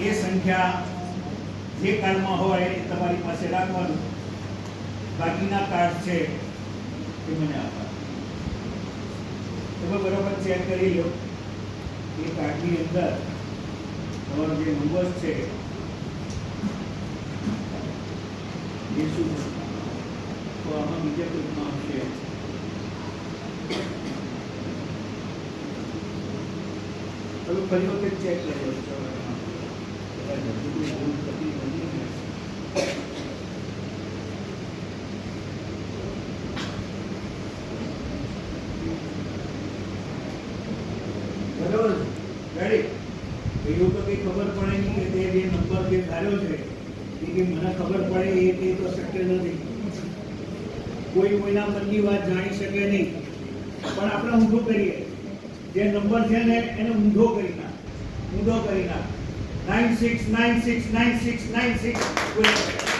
એ સંખ્યા જે કાર્ડમાં હોય એ તમારી પાસે રાખવાનું, બાકીના કાર્ડ છે એ મને આપવા. તમે બરાબર ચેક કરી લો એ કાર્ડની અંદર તમારો જે નંબર છે એ શું છે, તો આમાં બીજા કોઈમાં આવશે. હવે ફરી વખત ચેક કરી લો. બરાબર રેડી? એવું તો કઈ ખબર પડે નહીં કે તે જે નંબર જે ધાર્યો છે એ કે મને ખબર પડે એ તો શક્ય નથી. કોઈ કોઈના મનની વાત જાણી શકે નહીં, પણ આપણે ઊંધો કરીએ. જે નંબર છે ને એને ઊંધો કરી નાખ, ઊંધો કરી નાખ. 96969696